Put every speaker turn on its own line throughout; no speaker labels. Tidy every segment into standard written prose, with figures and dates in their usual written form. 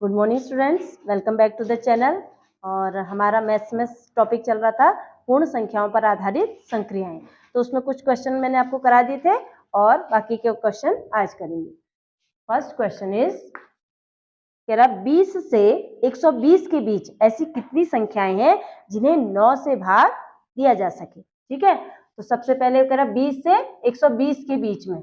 Good morning students, welcome back to the channel. और हमारा maths में टॉपिक चल रहा था पूर्ण संख्याओं पर आधारित संक्रियाएं। तो उसमें कुछ क्वेश्चन मैंने आपको करा दिए थे और बाकी के क्वेश्चन आज करेंगे। फर्स्ट क्वेश्चन इज कह रहा 20 से 120 के बीच ऐसी कितनी संख्याएं हैं जिन्हें 9 से भाग दिया जा सके। ठीक है, तो सबसे पहले कह रहा 20 से 120 के बीच में,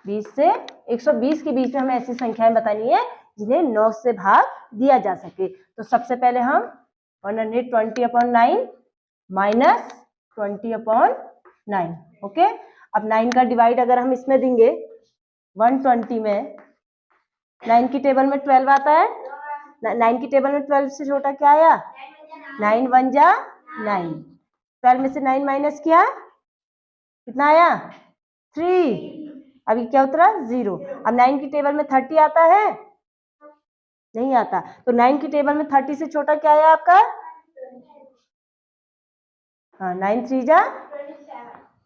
20 से 120 के बीच में हमें ऐसी संख्याएं बतानी है जिन्हें 9 से भाग दिया जा सके। तो सबसे पहले हम 120/9 माइनस 20/9। ओके, अब 9 का डिवाइड अगर हम इसमें देंगे 120 में, 9 की टेबल में 12 आता है। 9 की टेबल में 12 से छोटा क्या आया? 9 1 जा 9। 12 में से 9 माइनस किया, कितना आया? 3। अभी क्या उतरा? 0। अब 9 की टेबल में 30 आता है? नहीं आता। तो 9 की टेबल में 30 से छोटा क्या आया आपका? हाँ, 9 3 जा।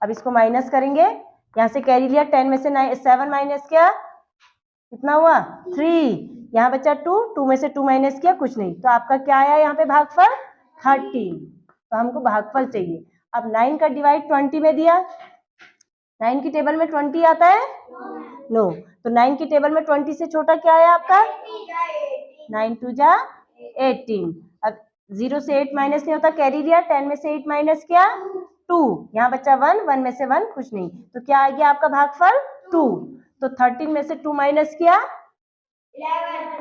अब इसको माइनस करेंगे, यहाँ से कैरी लिया, 10 में से 7 माइनस किया, कितना हुआ? 3। यहाँ बचा 2, 2 में से 2 माइनस किया, कुछ नहीं। तो आपका क्या आया यहाँ पे? भागफल 30। तो हमको भागफल चाहिए। अब 9 का डिवाइड 20 में दिया, 9 की टेबल में 20 आता है? नो। तो 9 की टेबल में 20 से छोटा क्या आया आपका? 9 2 जा 18। अब 0 से 8 माइनस नहीं होता, कैरी लिया, 10 में से 8 माइनस किया, 2। यहाँ बचा 1, 1 में से 1 कुछ नहीं। तो क्या आ गया आपका भागफल? 2। तो 13 में से 2 माइनस किया,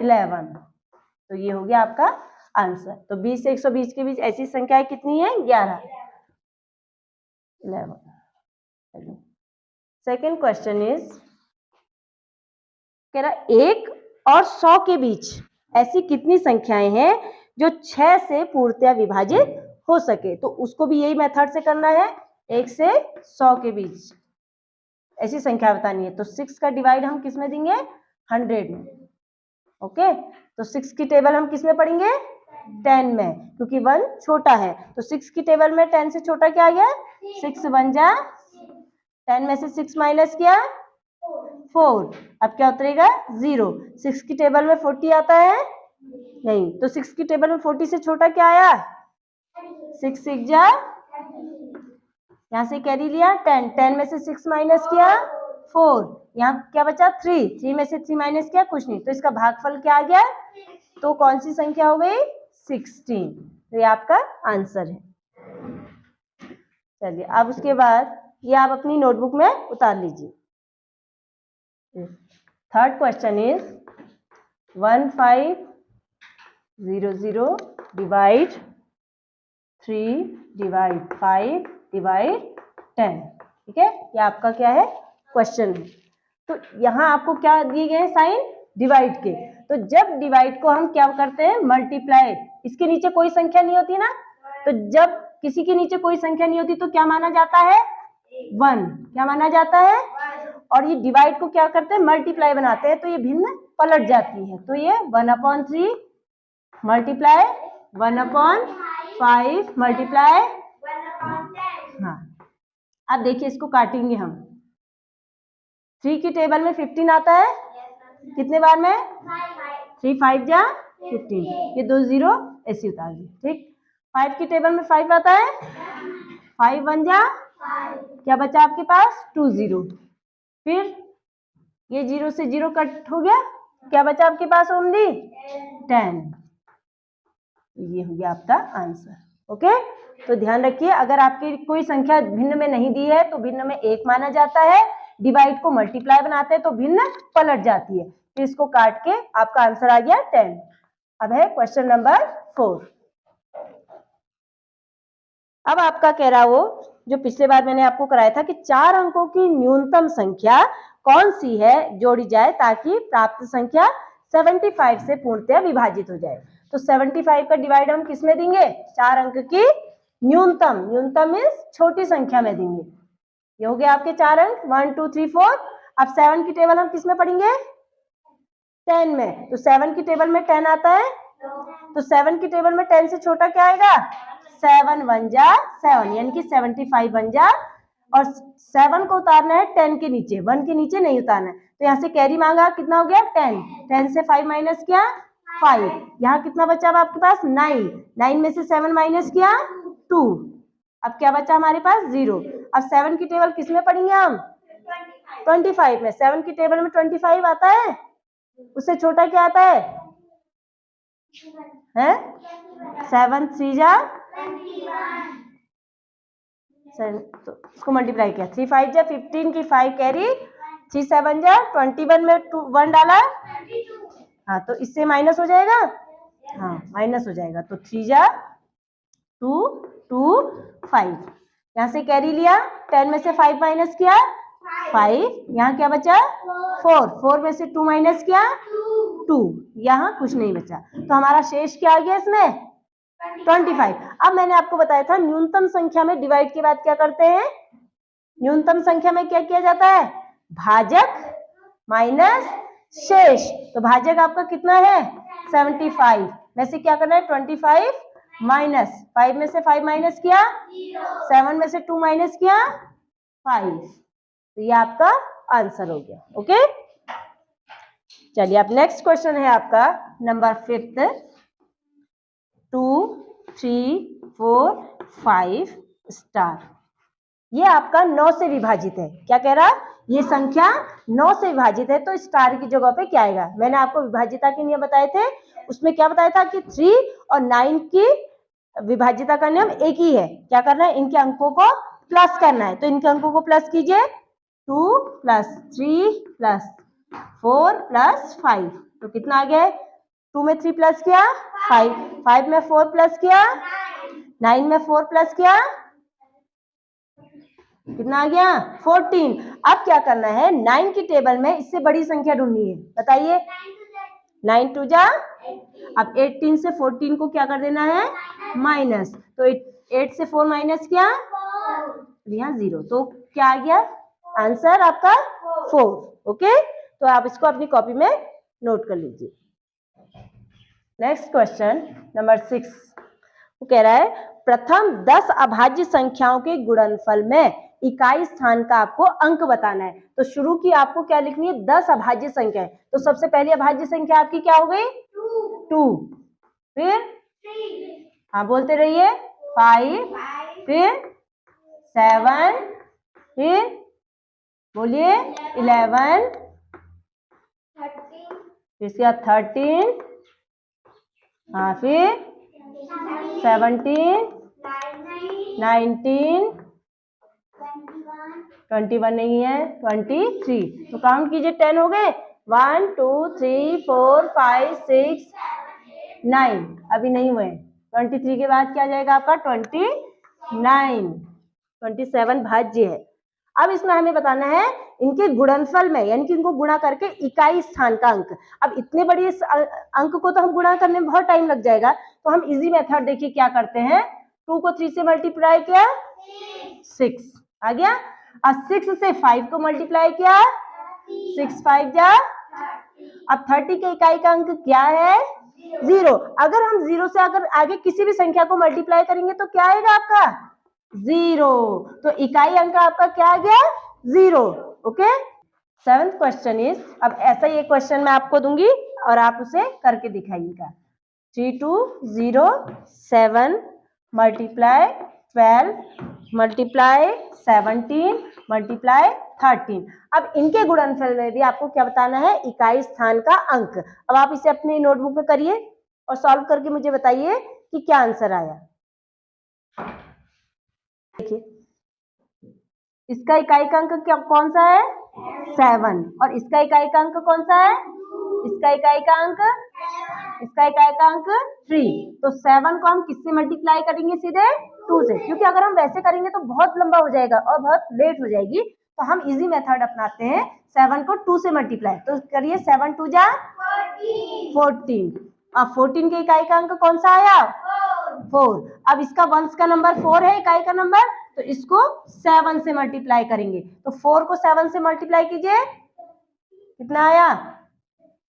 11। तो ये हो गया आपका आंसर। तो 20 से 120 के बीच ऐसी संख्याएं कितनी है? 11। 11। सेकेंड क्वेश्चन इज कह रहा 1 और 100 के बीच ऐसी कितनी संख्याएं हैं जो 6 से पूर्णतया विभाजित हो सके। तो उसको भी यही मेथड से करना है। 1 से 100 के बीच ऐसी संख्या बतानी है। तो 6 का डिवाइड हम किस में देंगे? 100 में। ओके, तो 6 की टेबल हम किस में पढ़ेंगे? 10 में, क्योंकि 1 छोटा है। तो 6 की टेबल में 10 से छोटा क्या आ गया? 6 1 जा 10 में से 6 माइनस किया, 4। अब क्या उतरेगा? 0। 6 की टेबल में 40 आता है? नहीं। तो 6 की टेबल में 40 से छोटा क्या आया? 6 6 जा, यहाँ से कैरी लिया, 10, 10 में से 6 माइनस किया, 4। यहाँ क्या बचा? 3, 3 में से 3 माइनस किया, कुछ नहीं। तो इसका भागफल क्या आ गया? तो कौन सी संख्या हो गई? 16। तो ये आपका आंसर है। चलिए, अब उसके बाद ये आप अपनी नोटबुक में उतार लीजिए। Third question is 1500 divide 3 divide 5 divide 10। ठीक है, ये आपका क्या है? क्वेश्चन है। तो यहाँ आपको क्या दिए गए हैं? साइन डिवाइड के। तो जब डिवाइड को हम क्या करते हैं? मल्टीप्लाई। इसके नीचे कोई संख्या नहीं होती ना, तो जब किसी के नीचे कोई संख्या नहीं होती तो क्या माना जाता है? 1। क्या माना जाता है? और ये डिवाइड को क्या करते हैं? मल्टीप्लाई बनाते हैं, तो ये भिन्न पलट जाती है। तो ये 1/3 मल्टीप्लाई 1/5 मल्टीप्लाई। हाँ, अब देखिए इसको काटेंगे हम। 3 की टेबल में 15 आता है? कितने बार में? 3 5 जा 15। ये 2 0 ऐसे उतार दिए। ठीक। 5 की टेबल में 5 आता है? 5 1 जा, क्या बचा आपके पास? 2 0। फिर ये 0 से 0 कट हो गया, क्या बचा आपके पास? ओनली 10। ये हो गया आपका आंसर। ओके, तो ध्यान रखिए, अगर आपकी कोई संख्या भिन्न में नहीं दी है तो भिन्न में 1 माना जाता है। डिवाइड को मल्टीप्लाई बनाते हैं तो भिन्न पलट जाती है। फिर इसको काट के आपका आंसर आ गया 10। अब है क्वेश्चन नंबर 4। अब आपका कह रहा वो जो पिछले बार मैंने आपको कराया था कि 4 अंकों की न्यूनतम संख्या कौन सी है जोड़ी जाए ताकि प्राप्त संख्या 75 से पूर्णतया विभाजित हो जाए। तो 75 का डिवाइड हम किस में देंगे? 4 अंक की न्यूनतम। न्यूनतम मीन्स छोटी संख्या में देंगे। ये हो गया आपके 4 अंक 1 2 3 4। अब 7 की टेबल हम किस में पढ़ेंगे? 10 में। तो 7 की टेबल में 10 आता है? तो 7 की टेबल में 10 से छोटा क्या आएगा? 7 1 जा 7, यानी कि 75 बन जा। और 7 को उतारना है 10 के नीचे, 1 के नीचे नहीं उतारना है। तो यहाँ से कैरी मांगा, कितना हो गया 10, 10 से 5 माइनस किया 5, यहाँ कितना बचा अब आपके पास 9, 9 में से 7 माइनस किया 2, अब क्या बचा हमारे पास 0। अब 7 की टेबल किस में पढ़ेंगे हम 25 में, 7 की टेबल में 25 आता है, उससे छोटा क्या आता है 7 3 जा 7, तो इसको मल्टीप्लाई किया 3 5 जा 15 की 5 कैरी, 3 7 जा 21 में 1 डाला, हाँ तो इससे माइनस हो जाएगा, हाँ माइनस हो जाएगा, तो 3 जा 2 2 5, यहाँ से कैरी लिया, 10 में से 5 माइनस किया 5, यहाँ क्या बचा 4, 4 में से 2 माइनस किया 2, यहाँ कुछ नहीं बचा, तो हमारा शेष क्या आ गया इसमें 25। अब मैंने आपको बताया था न्यूनतम संख्या में डिवाइड के बाद क्या करते हैं, न्यूनतम संख्या में क्या किया जाता है भाजक माइनस शेष, तो भाजक आपका कितना है 75 में से क्या करना है 25 माइनस 5 में से 5 माइनस किया 7 में से 2 माइनस किया 5, तो ये आपका आंसर हो गया। ओके, चलिए अब नेक्स्ट क्वेश्चन है आपका नंबर 5, 2 3 4 5 स्टार, ये आपका 9 से विभाजित है, क्या कह रहा ये संख्या 9 से विभाजित है, तो स्टार की जगह पे क्या आएगा। मैंने आपको विभाजिता के नियम बताए थे, उसमें क्या बताया था कि 3 और 9 की विभाजिता का नियम एक ही है, क्या करना है इनके अंकों को प्लस करना है, तो इनके अंकों को प्लस कीजिए 2 + 3 + 4 + 5, तो कितना आ गया 2 में 3 प्लस किया 5, 5 में 4 प्लस किया 9 में 4 प्लस किया कितना आ गया 14। अब क्या करना है 9 की टेबल में इससे बड़ी संख्या ढूंढनी है, बताइए 9 2 जा, अब 18 से 14 को क्या कर देना है माइनस, तो 8 से 4 माइनस किया यहाँ 0, तो क्या आ गया आंसर आपका 4। ओके, तो आप इसको अपनी कॉपी में नोट कर लीजिए। नेक्स्ट क्वेश्चन नंबर 6, वो कह रहा है प्रथम 10 अभाज्य संख्याओं के गुणनफल में इकाई स्थान का आपको अंक बताना है। तो शुरू की आपको क्या लिखनी है 10 अभाज्य संख्या है, तो सबसे पहली अभाज्य संख्या आपकी क्या हो गई 2, फिर हाँ बोलते रहिए 5, फिर 7, फिर बोलिए 11, फिर 13, हाँ फिर 17, 19, 21 नहीं है 23, तो काउंट कीजिए 10 हो गए 1 2 3 4 5 6 9, अभी नहीं हुए 23 के बाद क्या आ जाएगा आपका 29, 27 भाज्य है। अब इसमें हमें बताना है इनके गुणनफल में, यानी कि इनको गुणा करके इकाई स्थान का अंक। अब इतने बड़े अंक को तो हम गुणा करने में बहुत टाइम लग जाएगा, तो हम इजी मेथड देखिए क्या करते हैं, 2 को 3 से मल्टीप्लाई किया 6 आ गया, अब 6 से 5 को मल्टीप्लाई किया 6 5 जा, अब 30 के इकाई का अंक क्या है 0। अगर हम 0 से अगर आगे किसी भी संख्या को मल्टीप्लाई करेंगे तो क्या आएगा आपका 0, तो इकाई अंक आपका क्या आ गया 0। ओके, 7th क्वेश्चन इज, अब ऐसा ही एक क्वेश्चन मैं आपको दूंगी और आप उसे करके दिखाइएगा। 3 2 0 7 मल्टीप्लाई 12 मल्टीप्लाई 17 मल्टीप्लाई 13। अब इनके गुणनफल में भी आपको क्या बताना है इकाई स्थान का अंक। अब आप इसे अपनी नोटबुक में करिए और सॉल्व करके मुझे बताइए कि क्या आंसर आया। देखिए इसका इकाई का अंक क्या कौन सा है 7, और इसका इकाई का अंक कौन सा है, इसका इकाई का अंक 3, तो 7 को हम किससे मल्टीप्लाई करेंगे सीधे 2 से, क्योंकि अगर हम वैसे करेंगे तो बहुत लंबा हो जाएगा और बहुत लेट हो जाएगी, तो हम इजी मेथड अपनाते हैं 7 को 2 से मल्टीप्लाई। तो करिए 7 2 जा 14, अब 14 के इकाई का अंक कौन सा आया 4, अब इसका वंश का नंबर 4 है इकाई का नंबर, तो इसको 7 से मल्टीप्लाई करेंगे, तो 4 को 7 से मल्टीप्लाई कीजिए कितना आया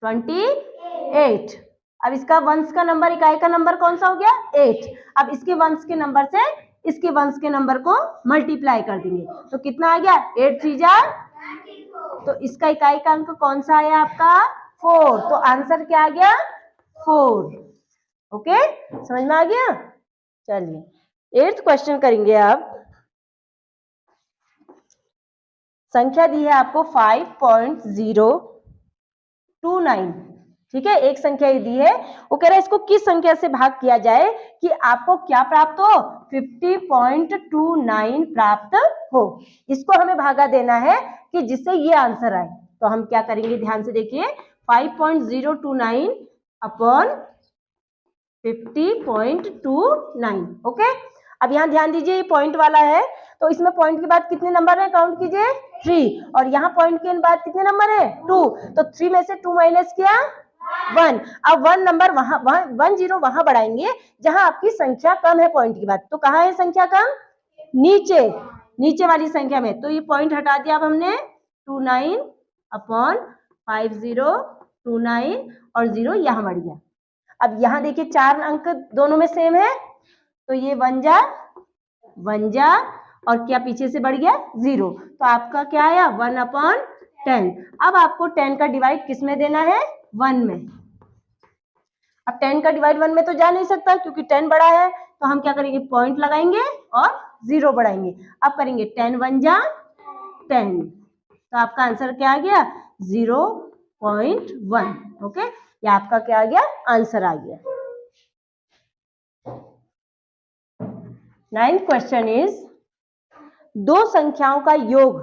28। अब इसका वंश का नंबर इकाई का नंबर कौन सा हो गया 8, अब इसके वंश के नंबर से इसके वंश के नंबर को मल्टीप्लाई कर देंगे। तो कितना आ गया 8 3 जा 24। तो इसका इकाई का अंक कौन सा आया आपका 4। तो आंसर क्या आ गया 4। ओके, समझ में आ गया। चलिए 8th क्वेश्चन करेंगे। अब संख्या दी है आपको 5.029। ठीक है, एक संख्या ये दी है, वो कह रहा है इसको किस संख्या से भाग किया जाए कि आपको क्या प्राप्त हो 50.29 प्राप्त हो। इसको हमें भागा देना है कि जिससे ये आंसर आए। तो हम क्या करेंगे, ध्यान से देखिए 5.029 अपॉन 50.29। ओके, अब यहाँ ध्यान दीजिए, ये पॉइंट वाला है, तो इसमें पॉइंट के बाद कितने नंबर है काउंट कीजिए 3, और यहाँ पॉइंट के बाद कितने नंबर है 2। तो 3 में से 2 माइनस किया 1। अब 1 नंबर वहां 1 0 वहां बढ़ाएंगे जहां आपकी संख्या कम है पॉइंट के बाद। तो कहाँ है संख्या कम, नीचे, नीचे वाली संख्या में। तो ये पॉइंट हटा दिया अब हमने 29 अपॉन 5029 और 0 यहाँ बढ़ गया। अब यहाँ देखिए 4 अंक दोनों में सेम है, तो ये 1 जा 1 जा और क्या पीछे से बढ़ गया 0। तो आपका क्या आया 1/10। अब आपको 10 का डिवाइड किस में देना है 1 में। अब 10 का डिवाइड 1 में तो जा नहीं सकता क्योंकि 10 बड़ा है, तो हम क्या करेंगे पॉइंट लगाएंगे और 0 बढ़ाएंगे। अब करेंगे 10 1 जा 10। तो आपका आंसर क्या आ गया 0.1। ओके, ये आपका क्या आ गया आंसर आ गया। 9th क्वेश्चन इज दो संख्याओं का योग।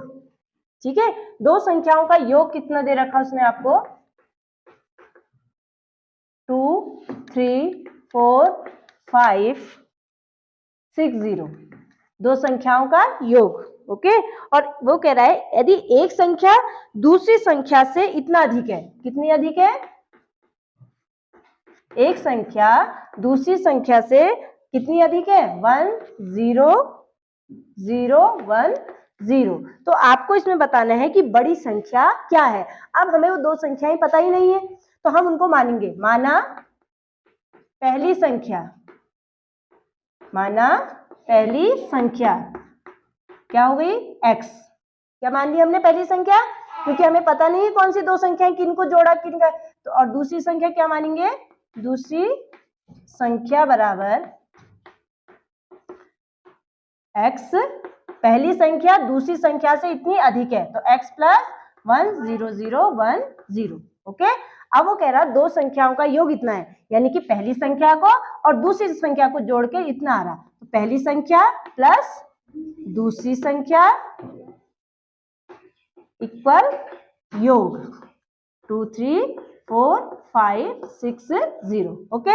ठीक है, दो संख्याओं का योग कितना दे रखा उसने आपको 2 3 4 5 6 0। दो संख्याओं का योग। ओके, और वो कह रहा है यदि एक संख्या दूसरी संख्या से इतना अधिक है। कितनी अधिक है, एक संख्या दूसरी संख्या से कितनी अधिक है 1 0 0 1 0। तो आपको इसमें बताना है कि बड़ी संख्या क्या है। अब हमें वो दो संख्याएं पता ही नहीं है, तो हम उनको मानेंगे। माना पहली संख्या, माना पहली संख्या क्या हो गई x। क्या मान लिया हमने पहली संख्या, क्योंकि हमें पता नहीं है कौन सी दो संख्याएं किनको जोड़ा किनका। तो और दूसरी संख्या क्या मानेंगे, दूसरी संख्या बराबर x। पहली संख्या दूसरी संख्या से इतनी अधिक है, तो x प्लस 1 0 0 1 0। ओके, अब वो कह रहा है दो संख्याओं का योग इतना है, यानी कि पहली संख्या को और दूसरी संख्या को जोड़ के इतना आ रहा। तो पहली संख्या प्लस दूसरी संख्या इक्वल योग 2 3 4 5 6 0। ओके,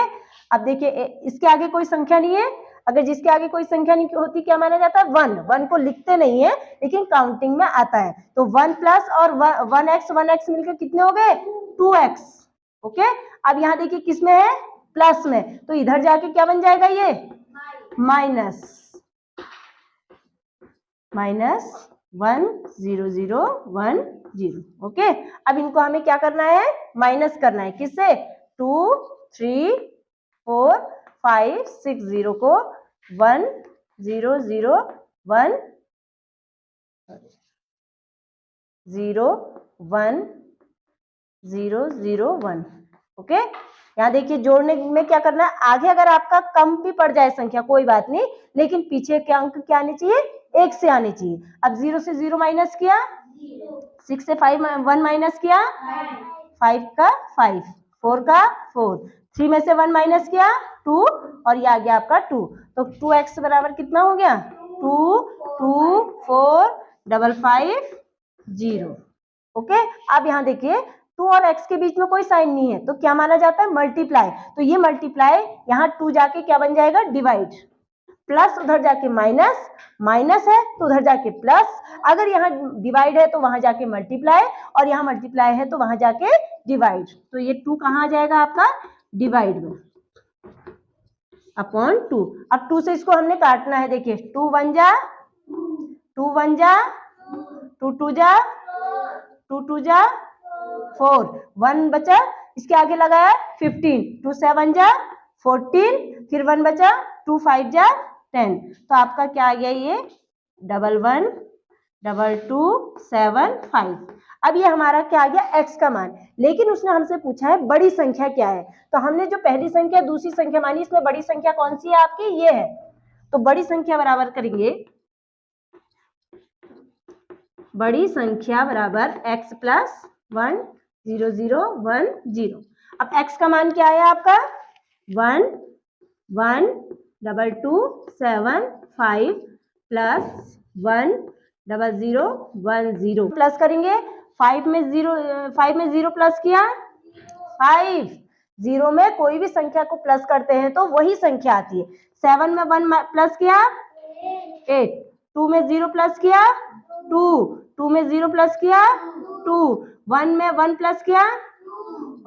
अब देखिए इसके आगे कोई संख्या नहीं है। अगर जिसके आगे कोई संख्या नहीं होती क्या माना जाता है 1 को लिखते नहीं है लेकिन काउंटिंग में आता है। तो 1 प्लस और 1x मिलकर कितने हो गए 2x। ओके, अब यहाँ देखिए किसमें है प्लस में, तो इधर जाके क्या बन जाएगा ये माइनस 1 0 0 1 0। ओके, अब इनको हमें क्या करना है माइनस करना है। किससे 2 3 4 5 6 0 को 1 0 0 1 0 1 0 0 1। ओके, यहाँ देखिए जोड़ने में क्या करना है, आगे अगर आपका कम भी पड़ जाए संख्या कोई बात नहीं, लेकिन पीछे के अंक क्या आने चाहिए 1 से आने चाहिए। अब 0 से 0 माइनस किया, 6 से 1 माइनस किया 5 का 5, 4 का 4, 3 में से 1 माइनस किया 2 और ये आ गया आपका 2। तो 2x बराबर कितना हो गया 2 2 4 5 5 0। ओके, अब यहाँ देखिए 2 और x के बीच में कोई साइन नहीं है, तो क्या माना जाता है मल्टीप्लाई। तो ये मल्टीप्लाई यहाँ 2 जाके क्या बन जाएगा डिवाइड, प्लस उधर जाके माइनस, माइनस है तो उधर जाके प्लस, अगर यहाँ डिवाइड है तो वहां जाके मल्टीप्लाई, और यहाँ मल्टीप्लाई है तो वहां जाके डिवाइड। तो ये 2 कहाँ आ जाएगा आपका डिवाइड में अपॉन 2। अब 2 से इसको हमने काटना है। देखिए 2 1 जा 2 1 जा 2 2 जा 2 2 जा 4, 1 बचा, इसके आगे लगाया 15, 2 7 जा 14, फिर 1 बचा 2 5 जा 10। तो आपका क्या आ गया ये 11 22 7 5। अब ये हमारा क्या आ गया x का मान। लेकिन उसने हमसे पूछा है बड़ी संख्या क्या है, तो हमने जो पहली संख्या दूसरी संख्या मानी, इसमें बड़ी संख्या कौन सी है आपकी, ये है। तो बड़ी संख्या बराबर करेंगे, बड़ी संख्या बराबर x प्लस 1 0 0 1 0। अब x का मान क्या आया आपका 1 1 2 2 7 5 प्लस 1 0 0 1 0 प्लस करेंगे। 5 में 0 प्लस किया 5, 0 में कोई भी संख्या को प्लस करते हैं तो वही संख्या आती है। 7 में 1 प्लस किया 8, 2 में 0 प्लस किया 2, 2 में 0 प्लस किया 2, 1 में 1 प्लस किया,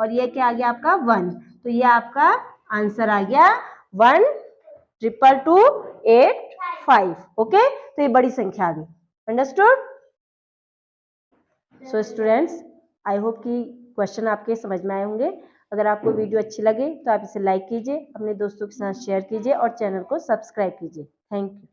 और ये क्या आ गया आपका 1। तो ये आपका आंसर आ गया 1 2 2 8 5। ओके, तो ये बड़ी संख्या आ गई। Understood? So students, I hope कि क्वेश्चन आपके समझ में आए होंगे। अगर आपको वीडियो अच्छी लगे तो आप इसे लाइक कीजिए, अपने दोस्तों के साथ शेयर कीजिए और चैनल को सब्सक्राइब कीजिए। Thank you.